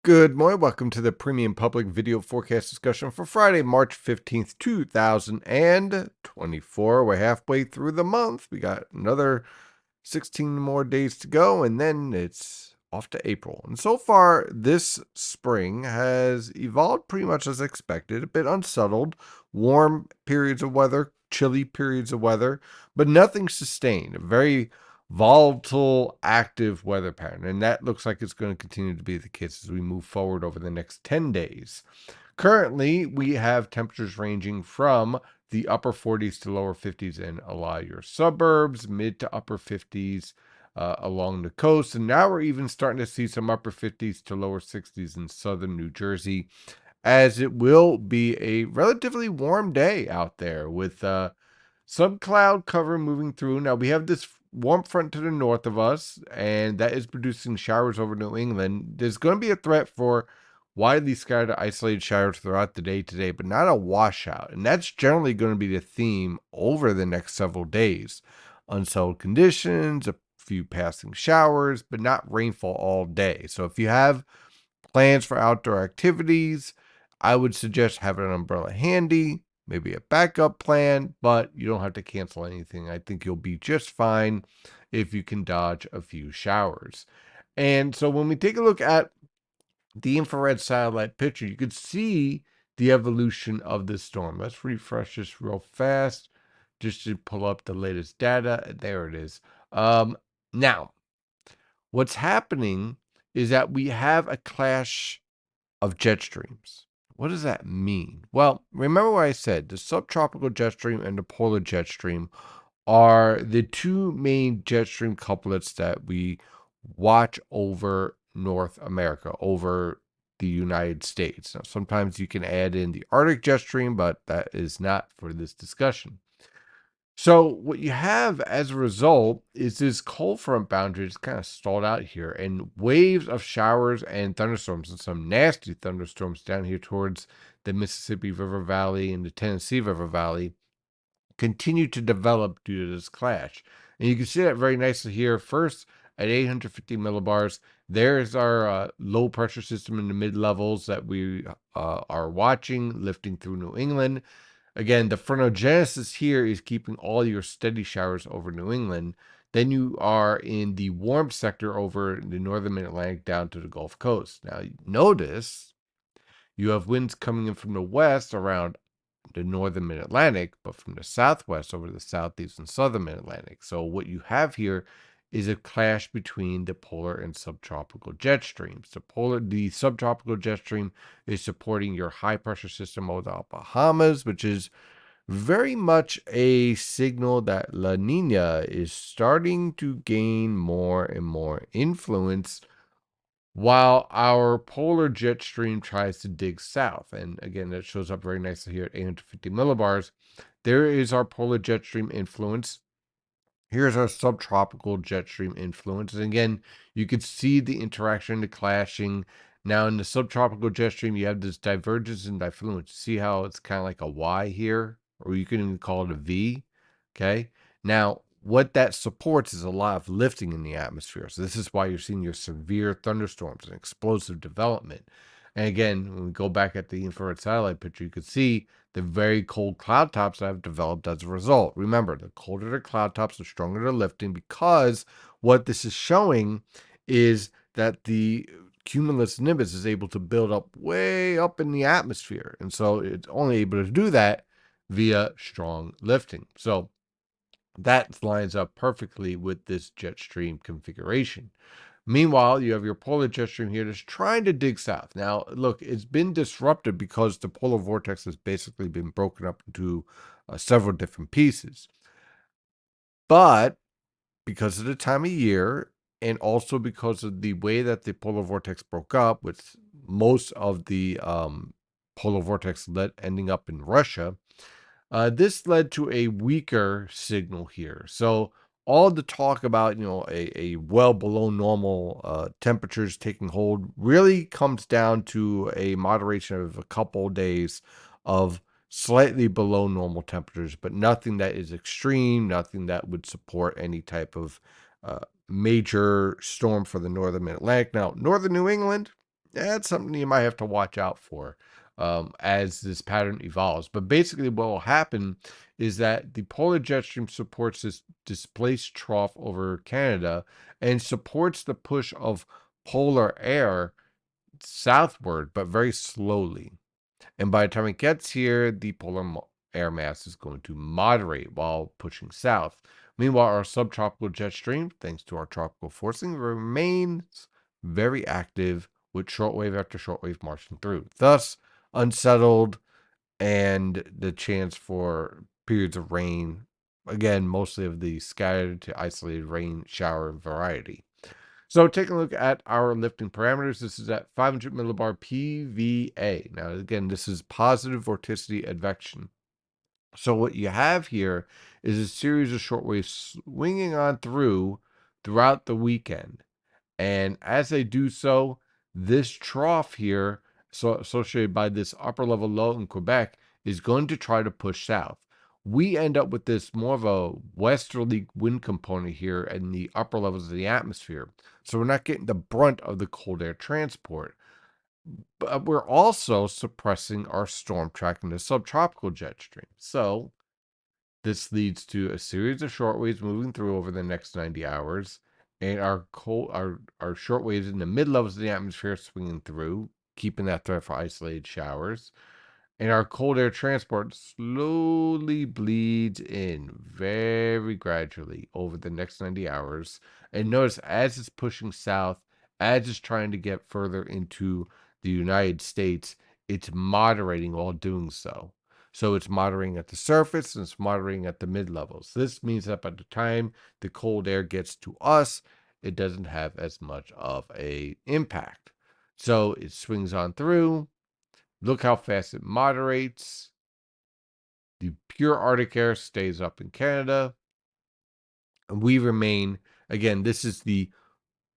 Good morning. Welcome to the Premium Public Video Forecast discussion for Friday, March 15th, 2024. We're halfway through the month. We got another 16 more days to go, and then it's off to April. And so far, this spring has evolved pretty much as expected, a bit unsettled, warm periods of weather, chilly periods of weather, but nothing sustained. A very volatile, active weather pattern. And that looks like it's going to continue to be the case as we move forward over the next 10 days. Currently, we have temperatures ranging from the upper 40s to lower 50s in a lot of your suburbs, mid to upper 50s along the coast. And now we're even starting to see some upper 50s to lower 60s in southern New Jersey, as it will be a relatively warm day out there with some cloud cover moving through. Now we have this warm front to the north of us, and that is producing showers over New England. There's going to be a threat for widely scattered isolated showers throughout the day today, but not a washout. And that's generally going to be the theme over the next several days. Unsettled conditions, a few passing showers, but not rainfall all day. So if you have plans for outdoor activities, I would suggest having an umbrella handy, maybe a backup plan, but you don't have to cancel anything. I think you'll be just fine if you can dodge a few showers. And so when we take a look at the infrared satellite picture, you could see the evolution of this storm. Let's refresh this real fast just to pull up the latest data. There it is. Now, what's happening is that we have a clash of jet streams. What does that mean? Well, remember what I said. The subtropical jet stream and the polar jet stream are the two main jet stream couplets that we watch over North America, over the United States. Now, sometimes you can add in the Arctic jet stream, but that is not for this discussion. So what you have as a result is this cold front boundary is kind of stalled out here, and waves of showers and thunderstorms, and some nasty thunderstorms down here towards the Mississippi River Valley and the Tennessee River Valley continue to develop due to this clash. And you can see that very nicely here. First, at 850 millibars, there's our low pressure system in the mid levels that we are watching lifting through New England. Again, the frontogenesis here is keeping all your steady showers over New England. Then you are in the warm sector over the northern mid-Atlantic down to the Gulf Coast. Now, notice you have winds coming in from the west around the northern mid-Atlantic, but from the southwest over the southeast and southern mid-Atlantic. So what you have here is a clash between the polar and subtropical jet streams. The subtropical jet stream is supporting your high pressure system over the Bahamas, which is very much a signal that La Nina is starting to gain more and more influence while our polar jet stream tries to dig south. And again, that shows up very nicely here at 850 millibars. There is our polar jet stream influence. Here's our subtropical jet stream influence. And again, you can see the interaction, the clashing. Now, in the subtropical jet stream, you have this divergence and diffluence. See how it's kind of like a Y here? Or you can even call it a V. Okay. Now, what that supports is a lot of lifting in the atmosphere. So this is why you're seeing your severe thunderstorms and explosive development. And again, when we go back at the infrared satellite picture, you can see the very cold cloud tops that have developed as a result. Remember, the colder the cloud tops, the stronger the lifting, because what this is showing is that the cumulus nimbus is able to build up way up in the atmosphere. And so it's only able to do that via strong lifting. So that lines up perfectly with this jet stream configuration. Meanwhile, you have your polar jet stream here that's trying to dig south. Now, look, it's been disrupted because the polar vortex has basically been broken up into several different pieces. But because of the time of year, and also because of the way that the polar vortex broke up, with most of the polar vortex ending up in Russia, this led to a weaker signal here. So all the talk about, a well below normal temperatures taking hold really comes down to a moderation of a couple of days of slightly below normal temperatures, but nothing that is extreme, nothing that would support any type of major storm for the northern mid-Atlantic. Now, northern New England, That's something you might have to watch out for as this pattern evolves. But basically, what will happen is that the polar jet stream supports this displaced trough over Canada and supports the push of polar air southward, but very slowly. And by the time it gets here, the air mass is going to moderate while pushing south. Meanwhile, our subtropical jet stream, thanks to our tropical forcing, remains very active with shortwave after shortwave marching through. Thus, unsettled and the chance for periods of rain, again, mostly of the scattered to isolated rain shower variety. So taking a look at our lifting parameters, this is at 500 millibar PVA. Now, again, this is positive vorticity advection. So what you have here is a series of shortwaves swinging on throughout the weekend. And as they do so, this trough here, so associated by this upper level low in Quebec, is going to try to push south. We end up with this more of a westerly wind component here in the upper levels of the atmosphere. So we're not getting the brunt of the cold air transport. But we're also suppressing our storm track in the subtropical jet stream. So this leads to a series of shortwaves moving through over the next 90 hours, and our shortwaves in the mid levels of the atmosphere swinging through, keeping that threat for isolated showers. And our cold air transport slowly bleeds in very gradually over the next 90 hours. And notice as it's pushing south, as it's trying to get further into the United States, it's moderating while doing so. So it's moderating at the surface and it's moderating at the mid levels. This means that by the time the cold air gets to us, it doesn't have as much of a impact. So it swings on through. Look how fast it moderates. The pure Arctic air stays up in Canada. And we remain, again, this is the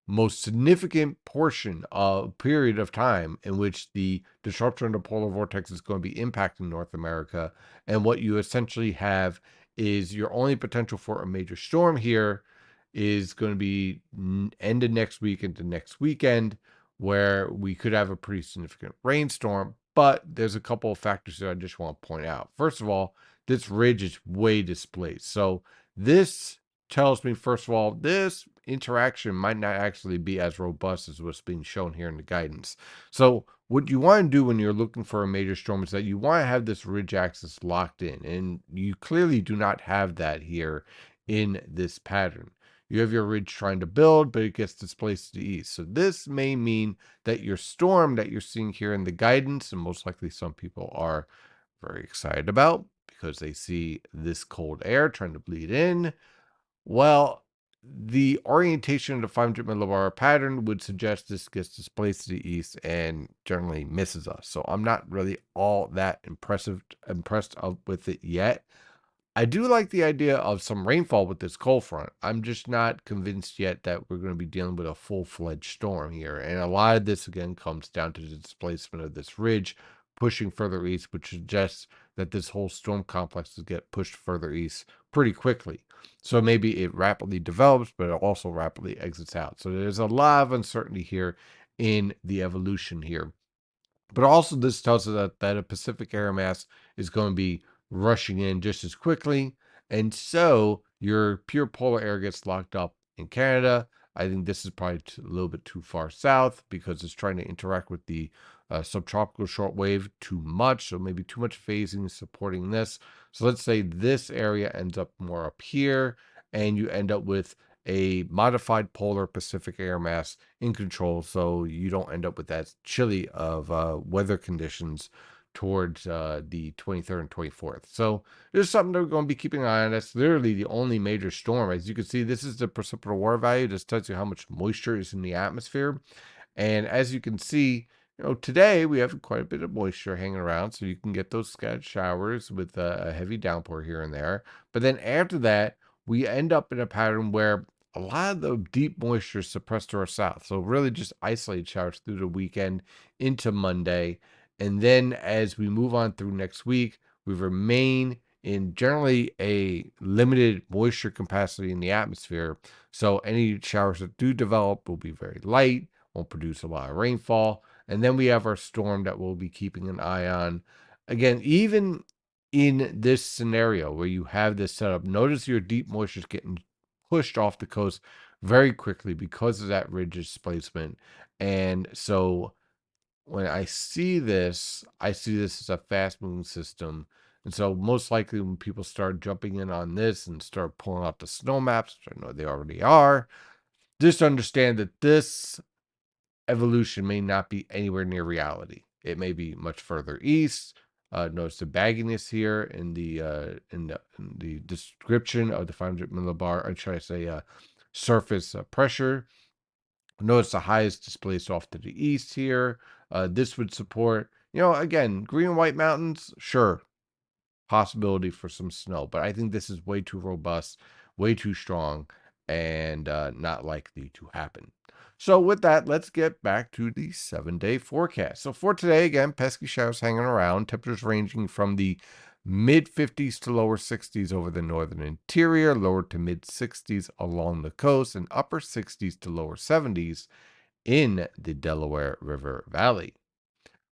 most significant portion of period of time in which the disruption of the polar vortex is going to be impacting North America. And what you essentially have is your only potential for a major storm here is going to be end of next week into next weekend, where we could have a pretty significant rainstorm. But there's a couple of factors that I just want to point out. First of all, this ridge is way displaced. So this tells me, first of all, this interaction might not actually be as robust as what's being shown here in the guidance. So what you want to do when you're looking for a major storm is that you want to have this ridge axis locked in, and you clearly do not have that here in this pattern. You have your ridge trying to build, but it gets displaced to the east. So this may mean that your storm that you're seeing here in the guidance, and most likely some people are very excited about because they see this cold air trying to bleed in. Well, the orientation of the 500 millibar pattern would suggest this gets displaced to the east and generally misses us. So I'm not really all that impressed with it yet. I do like the idea of some rainfall with this cold front. I'm just not convinced yet that we're going to be dealing with a full-fledged storm here. And a lot of this, again, comes down to the displacement of this ridge pushing further east, which suggests that this whole storm complex will get pushed further east pretty quickly. So maybe it rapidly develops, but it also rapidly exits out. So there's a lot of uncertainty here in the evolution here. But also, this tells us that a Pacific air mass is going to be rushing in just as quickly. And so your pure polar air gets locked up in Canada. I think this is probably a little bit too far south because it's trying to interact with the subtropical shortwave too much. So maybe too much phasing supporting this. So let's say this area ends up more up here, and you end up with a modified polar Pacific air mass in control, so you don't end up with that chilly of weather conditions towards the 23rd and 24th. So there's something that we're going to be keeping an eye on. That's literally the only major storm. As you can see, this is the precipitable water value. This tells you how much moisture is in the atmosphere. And as you can see, today we have quite a bit of moisture hanging around, so you can get those scattered showers with a heavy downpour here and there. But then after that, we end up in a pattern where a lot of the deep moisture is suppressed to our south. So really just isolated showers through the weekend into Monday. And then as we move on through next week, we remain in generally a limited moisture capacity in the atmosphere. So any showers that do develop will be very light, won't produce a lot of rainfall. And then we have our storm that we'll be keeping an eye on. Again, even in this scenario where you have this setup, notice your deep moisture is getting pushed off the coast very quickly because of that ridge displacement. And so when I see this as a fast moving system. And so most likely when people start jumping in on this and start pulling out the snow maps, which I know they already are, just understand that this evolution may not be anywhere near reality. It may be much further east. Notice the bagginess here in the description of the 500 millibar, or should I say, surface pressure. Notice the highest displaced off to the east here. This would support, again, green and white mountains, sure, possibility for some snow, but I think this is way too robust, way too strong, and not likely to happen. So with that, let's get back to the 7-day forecast. So for today, again, pesky showers hanging around, temperatures ranging from the mid 50s to lower 60s over the northern interior, lower to mid 60s along the coast, and upper 60s to lower 70s in the Delaware River Valley.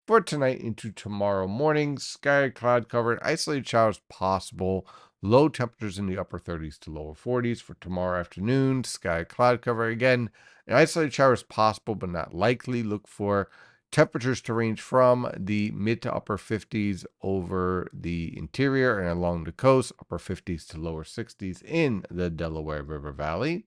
For tonight into tomorrow morning, sky cloud covered, isolated showers possible. Low temperatures in the upper 30s to lower 40s. For tomorrow afternoon, sky cloud cover again. Isolated showers possible but not likely. Look for temperatures to range from the mid to upper 50s over the interior and along the coast, upper 50s to lower 60s in the Delaware River Valley.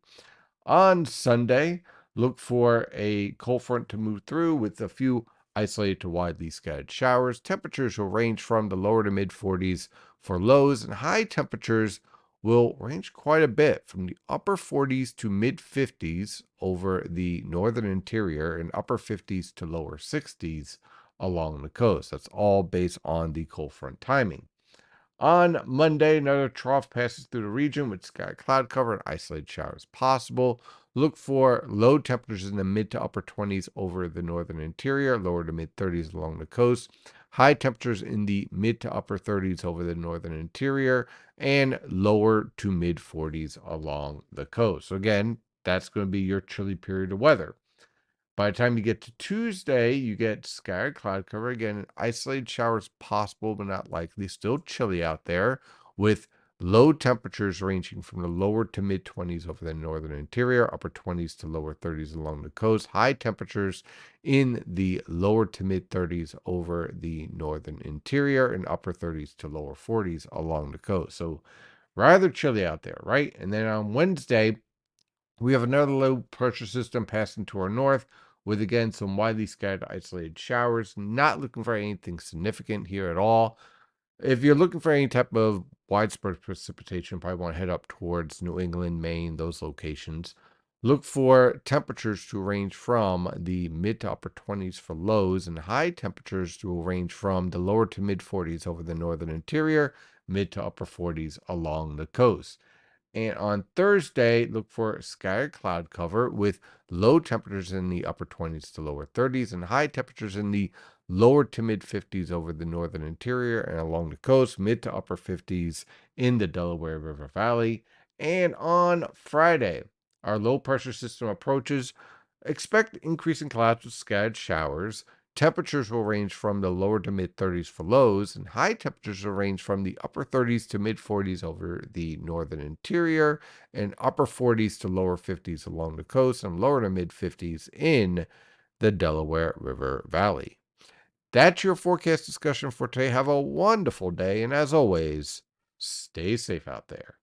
On Sunday, look for a cold front to move through with a few isolated to widely scattered showers. Temperatures will range from the lower to mid 40s for lows, and high temperatures will range quite a bit from the upper 40s to mid 50s over the northern interior and upper 50s to lower 60s along the coast. That's all based on the cold front timing. On Monday, another trough passes through the region with sky cloud cover and isolated showers possible. Look for low temperatures in the mid to upper 20s over the northern interior, lower to mid 30s along the coast. High temperatures in the mid to upper 30s over the northern interior and lower to mid 40s along the coast. So again, that's going to be your chilly period of weather. By the time you get to Tuesday, you get scattered cloud cover again, isolated showers possible but not likely. Still chilly out there with low temperatures ranging from the lower to mid 20s over the northern interior, upper 20s to lower 30s along the coast. High temperatures in the lower to mid 30s over the northern interior and upper 30s to lower 40s along the coast. So rather chilly out there, right? And then on Wednesday, we have another low pressure system passing to our north with again some widely scattered isolated showers. Not looking for anything significant here at all. If you're looking for any type of widespread precipitation, probably want to head up towards New England, Maine, those locations. Look for temperatures to range from the mid to upper 20s for lows, and high temperatures to range from the lower to mid 40s over the northern interior, mid to upper 40s along the coast. And on Thursday, look for scattered cloud cover with low temperatures in the upper 20s to lower 30s and high temperatures in the lower to mid 50s over the northern interior and along the coast, mid to upper 50s in the Delaware River Valley. And on Friday, our low pressure system approaches. Expect increasing clouds with scattered showers. Temperatures will range from the lower to mid 30s for lows, and high temperatures will range from the upper 30s to mid 40s over the northern interior, and upper 40s to lower 50s along the coast, and lower to mid 50s in the Delaware River Valley. That's your forecast discussion for today. Have a wonderful day, and as always, stay safe out there.